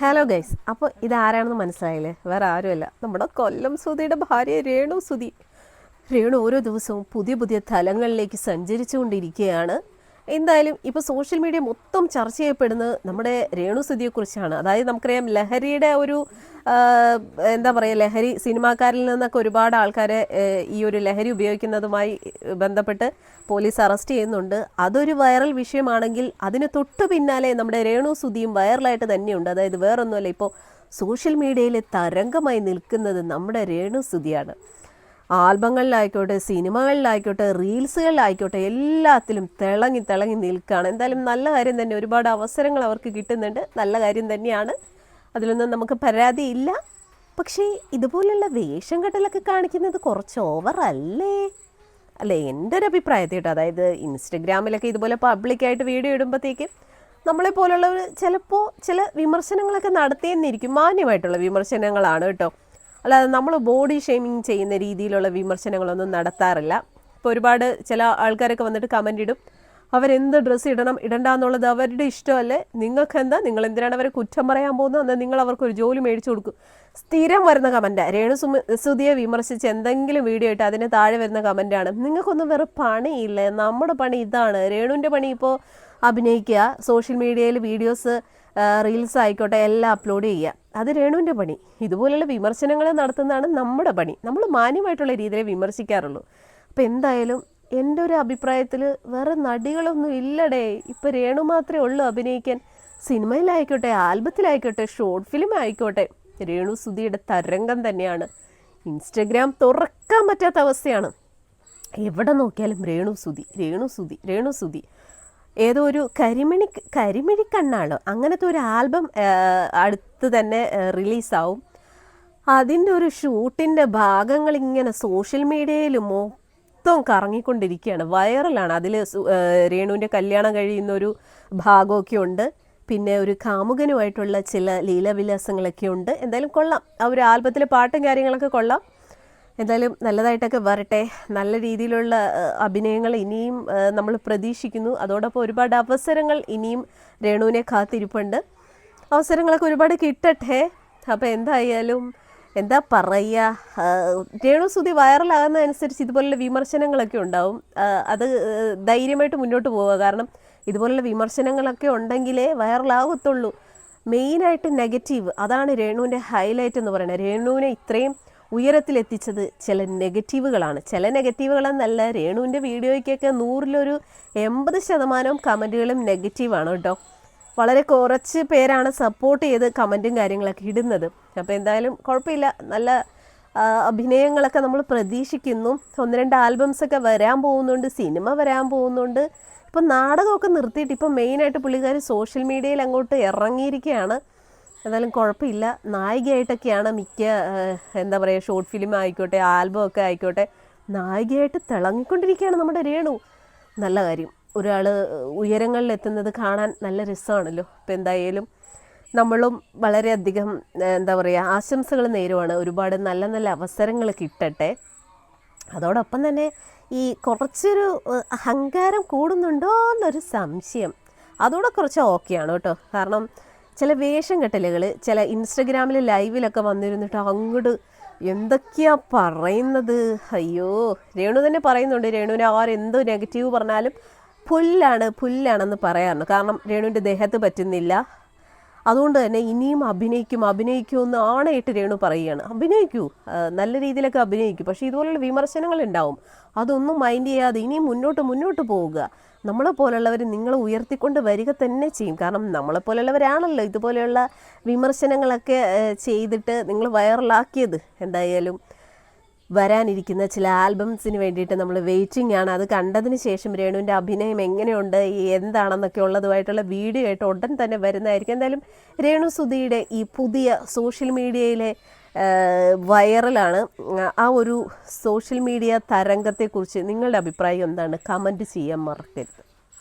Hello guys, അപ്പോൾ ഇതാരാണെന്ന് മനസ്സിലായില്ലേ? വേറെ ആരുമല്ല, നമ്മുടെ കൊല്ലം സുധിയുടെ ഭാര്യ രേണു സുധി. രേണു ഓരോ ദിവസവും പുതിയ പുതിയ തലങ്ങളിലേക്ക് സഞ്ചരിച്ചുകൊണ്ടിരിക്കുകയാണ്. എന്തായാലും ഇപ്പോൾ സോഷ്യൽ മീഡിയ മൊത്തം ചർച്ച ചെയ്യപ്പെടുന്നത് നമ്മുടെ രേണു സുധിയെക്കുറിച്ചാണ്. അതായത് നമുക്കറിയാം, ലഹരിയുടെ ഒരു എന്താ പറയുക, ലഹരി സിനിമാക്കാരിൽ നിന്നൊക്കെ ഒരുപാട് ആൾക്കാരെ ഈ ഒരു ലഹരി ഉപയോഗിക്കുന്നതുമായി ബന്ധപ്പെട്ട് പോലീസ് അറസ്റ്റ് ചെയ്യുന്നുണ്ട്. അതൊരു വൈറൽ വിഷയമാണെങ്കിൽ അതിന് തൊട്ടു പിന്നാലെ നമ്മുടെ രേണു സുധിയും വൈറലായിട്ട് തന്നെയുണ്ട്. അതായത് വേറൊന്നുമല്ല, ഇപ്പോൾ സോഷ്യൽ മീഡിയയിൽ തരംഗമായി നിൽക്കുന്നത് നമ്മുടെ രേണു സുധിയാണ്. ആൽബങ്ങളിലായിക്കോട്ടെ, സിനിമകളിലായിക്കോട്ടെ, റീൽസുകളിലായിക്കോട്ടെ, എല്ലാത്തിലും തിളങ്ങി തിളങ്ങി നിൽക്കുകയാണ്. എന്തായാലും നല്ല കാര്യം തന്നെ, ഒരുപാട് അവസരങ്ങൾ അവർക്ക് കിട്ടുന്നുണ്ട്, നല്ല കാര്യം തന്നെയാണ്, അതിലൊന്നും നമുക്ക് പരാതിയില്ല. പക്ഷേ ഇതുപോലുള്ള വേഷം കെട്ടലൊക്കെ കാണിക്കുന്നത് കുറച്ച് ഓവറല്ലേ? അല്ലേ, എൻ്റെ ഒരു അഭിപ്രായത്തിൽ കേട്ടോ. അതായത് ഇൻസ്റ്റഗ്രാമിലൊക്കെ ഇതുപോലെ പബ്ലിക്കായിട്ട് വീഡിയോ ഇടുമ്പോഴത്തേക്ക് നമ്മളെ പോലുള്ളവർ ചിലപ്പോൾ ചില വിമർശനങ്ങളൊക്കെ നടത്തിയെന്നിരിക്കും. മാന്യമായിട്ടുള്ള വിമർശനങ്ങളാണ് കേട്ടോ, അല്ലാതെ നമ്മൾ ബോഡി ഷെയ്മിങ് ചെയ്യുന്ന രീതിയിലുള്ള വിമർശനങ്ങളൊന്നും നടത്താറില്ല. ഇപ്പോൾ ഒരുപാട് ചില ആൾക്കാരൊക്കെ വന്നിട്ട് കമൻ്റ് ഇടും, അവരെന്ത് ഡ്രസ്സ് ഇടണം ഇടണ്ടെന്നുള്ളത് അവരുടെ ഇഷ്ടമല്ലേ, നിങ്ങൾക്ക് എന്താ, നിങ്ങൾ എന്തിനാണ് അവരെ കുറ്റം പറയാൻ പോകുന്നത്, എന്നാൽ നിങ്ങൾ അവർക്കൊരു ജോലി മേടിച്ചു കൊടുക്കും. സ്ഥിരം വരുന്ന കമൻറ്റാണ്. രേണു സുധിയെ വിമർശിച്ച് എന്തെങ്കിലും വീഡിയോ ഇട്ട് അതിന് താഴെ വരുന്ന കമൻറ്റാണ്, നിങ്ങൾക്കൊന്നും വേറെ പണിയില്ലേ, നമ്മുടെ പണി ഇതാണ്. രേണുവിൻ്റെ പണി ഇപ്പോൾ അഭിനയിക്കുക, സോഷ്യൽ മീഡിയയിൽ വീഡിയോസ്, റീൽസ് ആയിക്കോട്ടെ എല്ലാം അപ്ലോഡ് ചെയ്യുക, അത് രേണുവിൻ്റെ പണി. ഇതുപോലുള്ള വിമർശനങ്ങൾ നടത്തുന്നതാണ് നമ്മുടെ പണി. നമ്മൾ മാന്യമായിട്ടുള്ള രീതിയിൽ വിമർശിക്കാറുള്ളൂ. അപ്പോൾ എന്തായാലും എൻ്റെ ഒരു അഭിപ്രായത്തിൽ വേറെ നടികളൊന്നും ഇല്ലടേ, ഇപ്പോൾ രേണു മാത്രമേ ഉള്ളൂ അഭിനയിക്കാൻ. സിനിമയിലായിക്കോട്ടെ, ആൽബത്തിലായിക്കോട്ടെ, ഷോർട്ട് ഫിലിം ആയിക്കോട്ടെ, രേണു സുധിയുടെ തരംഗം തന്നെയാണ്. ഇൻസ്റ്റഗ്രാം തുറക്കാൻ പറ്റാത്ത അവസ്ഥയാണ്. എവിടെ നോക്കിയാലും രേണു സുധി, രേണു സുധി, രേണു സുധി. ഏതോ ഒരു കരിമിഴി കണ്ണാളോ അങ്ങനത്തെ ഒരു ആൽബം അടുത്ത് തന്നെ റിലീസാവും. അതിൻ്റെ ഒരു ഷൂട്ടിൻ്റെ ഭാഗങ്ങൾ ഇങ്ങനെ സോഷ്യൽ മീഡിയയിൽ മൊത്തം കറങ്ങിക്കൊണ്ടിരിക്കുകയാണ്, വൈറലാണ്. അതിൽ രേണുവിൻ്റെ കല്യാണം കഴിയുന്നൊരു ഭാഗമൊക്കെ ഉണ്ട്, പിന്നെ ഒരു കാമുകനുമായിട്ടുള്ള ചില ലീലാവിലാസങ്ങളൊക്കെ ഉണ്ട്. എന്തായാലും കൊള്ളാം, ആ ഒരു ആൽബത്തിലെ പാട്ടും കാര്യങ്ങളൊക്കെ കൊള്ളാം. എന്തായാലും നല്ലതായിട്ടൊക്കെ വരട്ടെ. നല്ല രീതിയിലുള്ള അഭിനയങ്ങൾ ഇനിയും നമ്മൾ പ്രതീക്ഷിക്കുന്നു. അതോടൊപ്പം ഒരുപാട് അവസരങ്ങൾ ഇനിയും രേണുവിനെ കാത്തിരിപ്പുണ്ട്. അവസരങ്ങളൊക്കെ ഒരുപാട് കിട്ടട്ടെ. അപ്പോൾ എന്തായാലും എന്താ പറയുക, രേണു സുധി വൈറലാകുന്നതനുസരിച്ച് ഇതുപോലുള്ള വിമർശനങ്ങളൊക്കെ ഉണ്ടാവും. അത് ധൈര്യമായിട്ട് മുന്നോട്ട് പോവുക. കാരണം ഇതുപോലുള്ള വിമർശനങ്ങളൊക്കെ ഉണ്ടെങ്കിലേ വൈറലാകത്തുള്ളൂ. മെയിനായിട്ട് നെഗറ്റീവ്, അതാണ് രേണുവിൻ്റെ ഹൈലൈറ്റ് എന്ന് പറയുന്നത്. രേണുവിനെ ഇത്രയും ഉയരത്തിലെത്തിച്ചത് ചില നെഗറ്റീവുകളാണ്. ചില നെഗറ്റീവുകളെന്നല്ല, രേണുവിൻ്റെ വീഡിയോയ്ക്കൊക്കെ 100-ലൊരു 80% കമൻറ്റുകളും നെഗറ്റീവാണ് കേട്ടോ. വളരെ കുറച്ച് പേരാണ് സപ്പോർട്ട് ചെയ്ത് കമൻറ്റും കാര്യങ്ങളൊക്കെ ഇടുന്നത്. അപ്പോൾ എന്തായാലും കുഴപ്പമില്ല, നല്ല അഭിനയങ്ങളൊക്കെ നമ്മൾ പ്രതീക്ഷിക്കുന്നു. 1-2 ആൽബംസൊക്കെ വരാൻ പോകുന്നുണ്ട്, സിനിമ വരാൻ പോകുന്നുണ്ട്. ഇപ്പം നാടകമൊക്കെ നിർത്തിയിട്ട് ഇപ്പം മെയിനായിട്ട് പുള്ളിക്കാർ സോഷ്യൽ മീഡിയയിൽ അങ്ങോട്ട് ഇറങ്ങിയിരിക്കുകയാണ്. എന്നാലും കുഴപ്പമില്ല, നായികയായിട്ടൊക്കെയാണ് മിക്ക എന്താ പറയുക, ഷോർട്ട് ഫിലിം ആയിക്കോട്ടെ, ആൽബം ഒക്കെ ആയിക്കോട്ടെ, നായികയായിട്ട് തിളങ്ങിക്കൊണ്ടിരിക്കുകയാണ് നമ്മുടെ രേണു. നല്ല കാര്യം, ഒരാൾ ഉയരങ്ങളിലെത്തുന്നത് കാണാൻ നല്ല രസമാണല്ലോ. അപ്പോൾ എന്തായാലും നമ്മളും വളരെയധികം എന്താ പറയുക, ആശംസകൾ നേരുവാണ്. ഒരുപാട് നല്ല നല്ല അവസരങ്ങൾ കിട്ടട്ടെ. അതോടൊപ്പം തന്നെ ഈ കുറച്ചൊരു അഹങ്കാരം കൂടുന്നുണ്ടോ എന്നൊരു സംശയം, അതോടെ കുറച്ച് ഓക്കെയാണ് കേട്ടോ. കാരണം ചില വേഷം കെട്ടലുകൾ, ചില ഇൻസ്റ്റഗ്രാമിൽ ലൈവിലൊക്കെ വന്നിരുന്നിട്ട് അങ്ങോട്ട് എന്തൊക്കെയാ പറയുന്നത്. അയ്യോ, രേണു തന്നെ പറയുന്നുണ്ട്, രേണുവിനെ ആരെന്തോ നെഗറ്റീവ് പറഞ്ഞാലും പുല്ലാണെന്ന് പറയാറുണ്ട്. കാരണം രേണുവിൻ്റെ ദേഹത്ത് പറ്റുന്നില്ല, അതുകൊണ്ട് തന്നെ ഇനിയും അഭിനയിക്കുമെന്ന് ആണയിട്ട് രേണു പറയുകയാണ്. അഭിനയിക്കൂ, നല്ല രീതിയിലൊക്കെ അഭിനയിക്കൂ, പക്ഷേ ഇതുപോലുള്ള വിമർശനങ്ങൾ ഉണ്ടാവും, അതൊന്നും മൈൻഡ് ചെയ്യാതെ ഇനിയും മുന്നോട്ട് പോവുക. നമ്മളെപ്പോലുള്ളവർ നിങ്ങളെ ഉയർത്തിക്കൊണ്ട് വരിക തന്നെ ചെയ്യും. കാരണം നമ്മളെപ്പോലുള്ളവരാണല്ലോ ഇതുപോലെയുള്ള വിമർശനങ്ങളൊക്കെ ചെയ്തിട്ട് നിങ്ങൾ വൈറലാക്കിയത്. എന്തായാലും വരാനിരിക്കുന്ന ചില ആൽബംസിന് വേണ്ടിയിട്ട് നമ്മൾ വെയിറ്റിംഗ് ആണ്. അത് കണ്ടതിന് ശേഷം രേണുവിൻ്റെ അഭിനയം എങ്ങനെയുണ്ട്, എന്താണെന്നൊക്കെ ഉള്ളതുമായിട്ടുള്ള വീഡിയോ ആയിട്ട് ഉടൻ തന്നെ വരുന്നതായിരിക്കും. എന്തായാലും രേണു സുധിയുടെ ഈ പുതിയ സോഷ്യൽ മീഡിയയിലെ വൈറലാണ്. ആ ഒരു സോഷ്യൽ മീഡിയ തരംഗത്തെക്കുറിച്ച് നിങ്ങളുടെ അഭിപ്രായം എന്താണ്? കമൻറ്റ് ചെയ്യാൻ മറക്കരുത്.